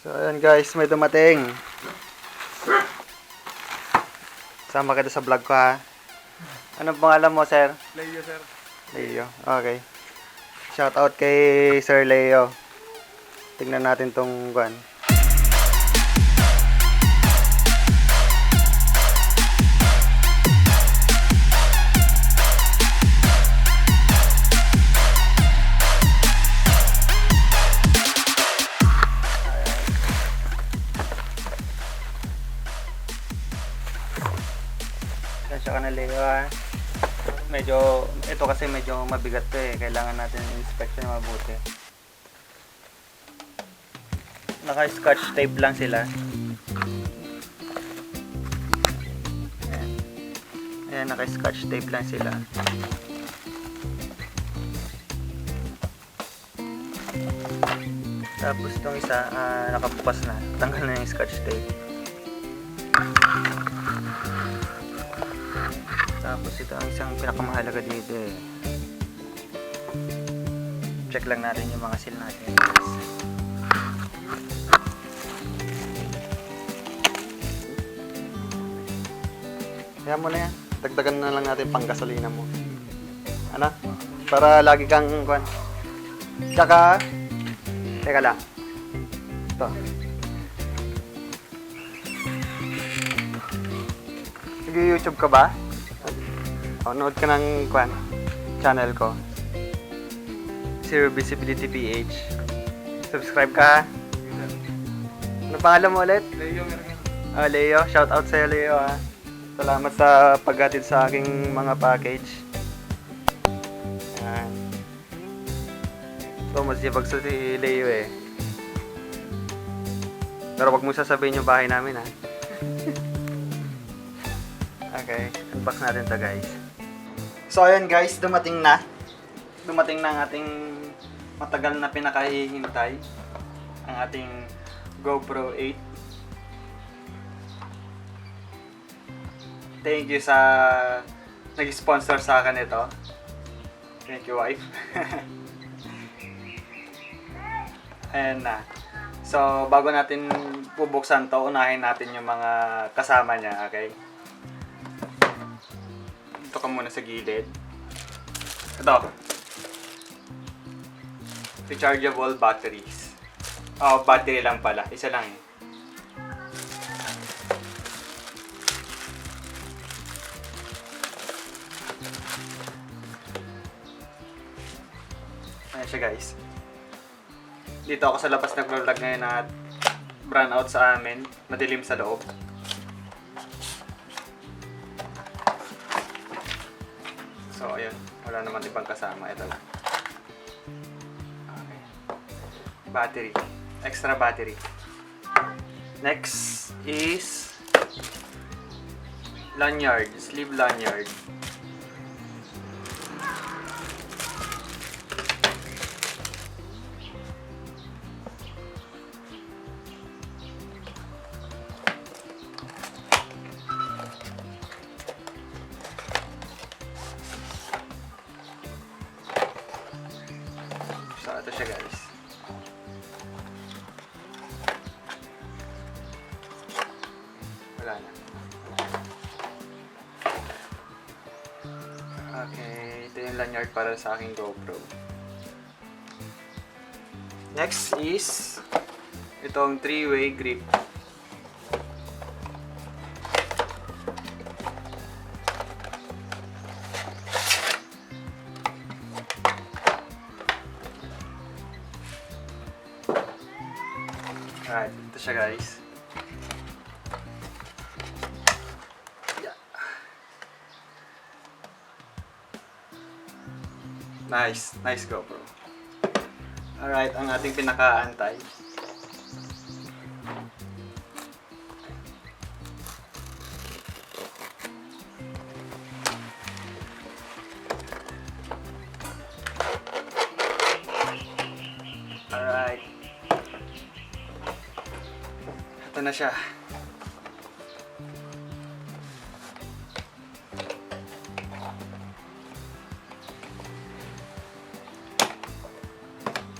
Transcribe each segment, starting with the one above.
So ayan guys, may dumating. Sama kita sa vlog ko ha. Anong pangalan mo, sir? Leo, sir. Leo, okay. Shout out kay Sir Leo. Tingnan natin tong guan. Kasya ka na, Leo ha. Medyo, ito kasi medyo mabigat to eh. Kailangan natin inspection mabuti. Naka-scotch tape lang sila. Ayan. Ayan, naka-scotch tape lang sila. Tapos itong isa, nakabukas na. Tanggal na yung scotch tape. Tapos ito ang isang pinakamahalaga dito eh. Check lang natin yung mga seal natin. Kaya mo na yan. Dagdagan na lang natin pang gasolina mo. Ano? Para lagi kang kuhan. Tsaka, teka lang. Ito. Nag-YouTube ka ba? Nood ka ng kuhan, channel ko. ZeroVisibility PH. Subscribe ka. Ano pangalan mo ulit? Leo, Leo. Shout out sa'yo, Leo ha. Salamat sa paghatid sa aking mga package. Ayan. So, masipag sa si Leo eh. Pero wag mo sasabihin yung bahay namin ha. Okay, unbox natin to guys. So ayan guys, dumating na. Dumating na ang ating matagal na pinakahihintay. Ang ating GoPro 8. Thank you sa nag-sponsor sa akin ito. Thank you, wife. Ayan na. So, bago natin bubuksan to, unahin natin yung mga kasama niya, okay? Ito ka muna sa gilid. Ito. Rechargeable batteries. Oh, battery lang pala. Isa lang eh. Ayan siya guys. Dito ako sa labas nag-vlog ngayon at brown out sa amin. Madilim sa loob. So ayun, wala naman ibang kasama. Ito lang. Okay. Battery. Extra battery. Next is lanyard. Sleeve lanyard. So, ito siya guys. Wala na. Okay, ito yung lanyard para sa aking GoPro. Next is itong 3-way grip. Alright, ito siya guys. Yeah. Nice GoPro. Alright, ang ating pinakaantay. Alright. Ito na siya.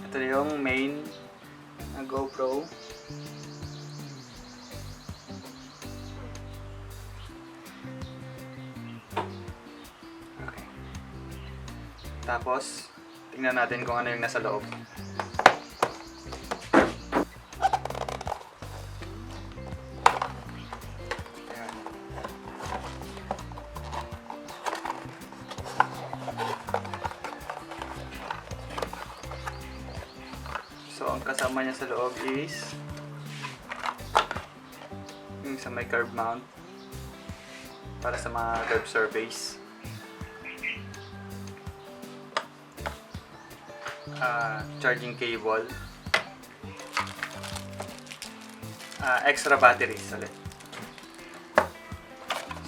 Ito yung main na GoPro. Tapos, tingnan natin kung ano yung nasa loob. Ayan. So, ang kasama niya sa loob is yung sa may curve mount para sa mga curve surface. Charging cable, extra batteries ulit.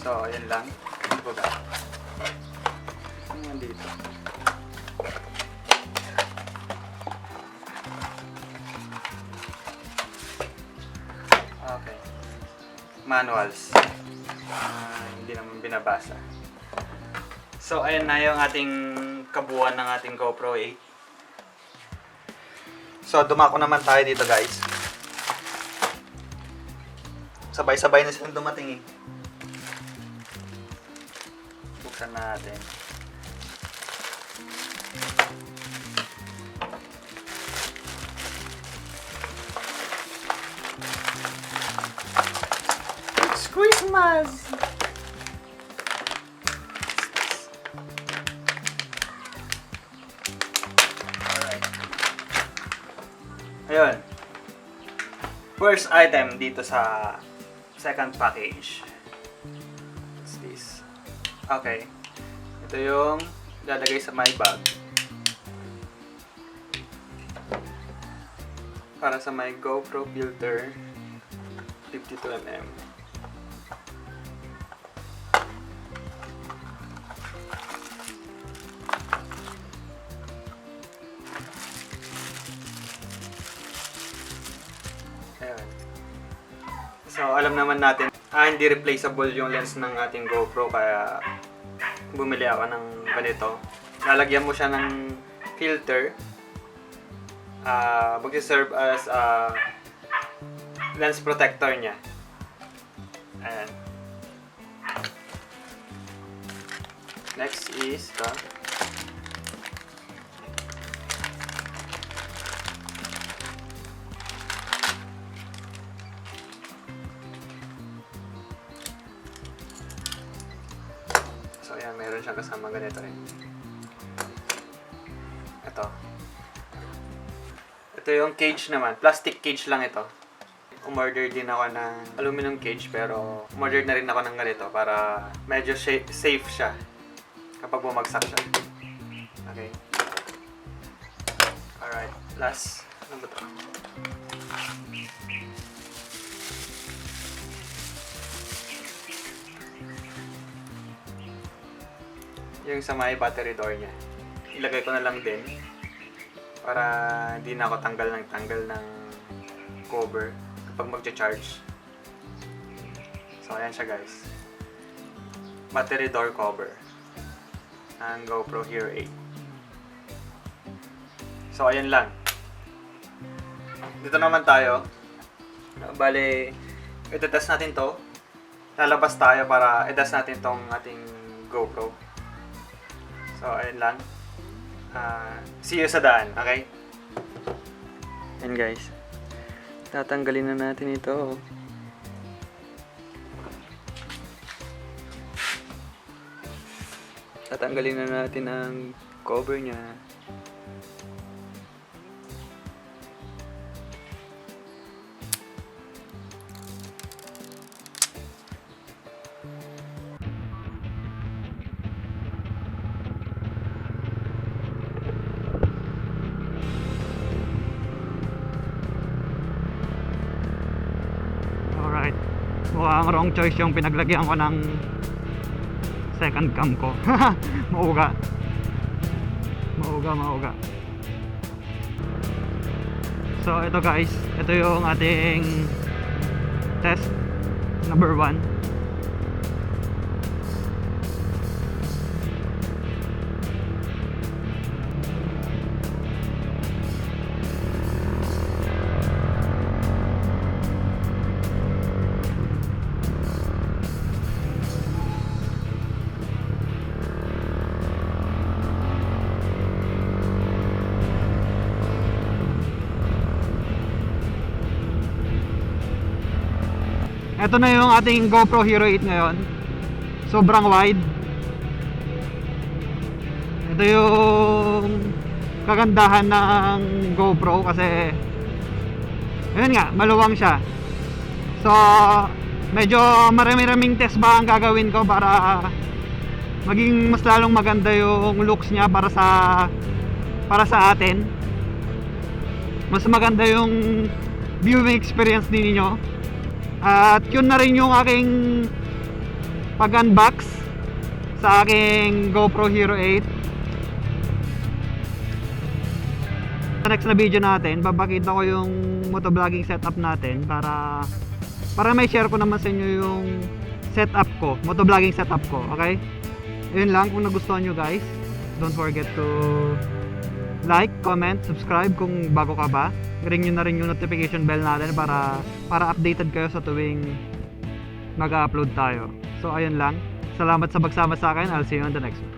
So, ayan lang. Ano ba? Ano yan dito? Okay. Manuals. Hindi naman binabasa. So, ayan na yung ating kabuuan ng ating GoPro 8. So, dumako naman tayo dito, guys. Sabay-sabay na silang dumating eh. Buksan natin. It's Christmas! Ayun. First item dito sa second package. What's this? Okay. Ito yung lalagay sa my bag. Para sa my GoPro filter 52mm. So, alam naman natin, hindi replaceable yung lens ng ating GoPro, kaya bumili ako ng ganito. Lalagyan mo siya ng filter. Mag-serve as lens protector niya. Ayan. Next is ito. So, ayan, meron siyang kasama ganito rin. Ito yung cage naman. Plastic cage lang ito. Umorder din ako ng aluminum cage, pero umorder na rin ako ng ganito para medyo safe siya kapag bumagsak siya. Okay. Alright. Last. Ano ba ito? Yung sa may battery door niya. Ilagay ko na lang din para hindi na ako tanggal ng cover kapag magcha-charge. So, ayan siya, guys. Battery door cover ng GoPro Hero 8. So, ayan lang. Dito naman tayo. Bale, ito-test natin to. Lalabas tayo para i-test natin tong ating GoPro. So, ayun lang. See you sa daan, okay? Ayan, guys. Tatanggalin na natin ito. Tatanggalin na natin ang cover niya. Mukhang wrong choice yung pinaglagyan ko ng second cam ko. Mauga. So ito, guys, ito yung ating test number 1. Ito na yung ating GoPro Hero 8 ngayon. Sobrang wide. Ito yung kagandahan ng GoPro kasi ayun nga, maluwang siya. So medyo marami-raming test ba ang gagawin ko para maging mas lalong maganda yung looks niya para sa atin. Mas maganda yung viewing experience din niyo. At yun na rin yung aking pag-unbox sa aking GoPro Hero 8. Sa next na video natin, babakita ko yung motovlogging setup natin para may share ko naman sa inyo yung setup ko, motovlogging setup ko, okay? Yun lang, kung nagustuhan nyo guys, don't forget to like, comment, subscribe kung bago ka ba. Ring nyo na rin yung notification bell natin para updated kayo sa tuwing mag-upload tayo. So ayun lang, salamat sa pagsama sa akin, I'll see you on the next one.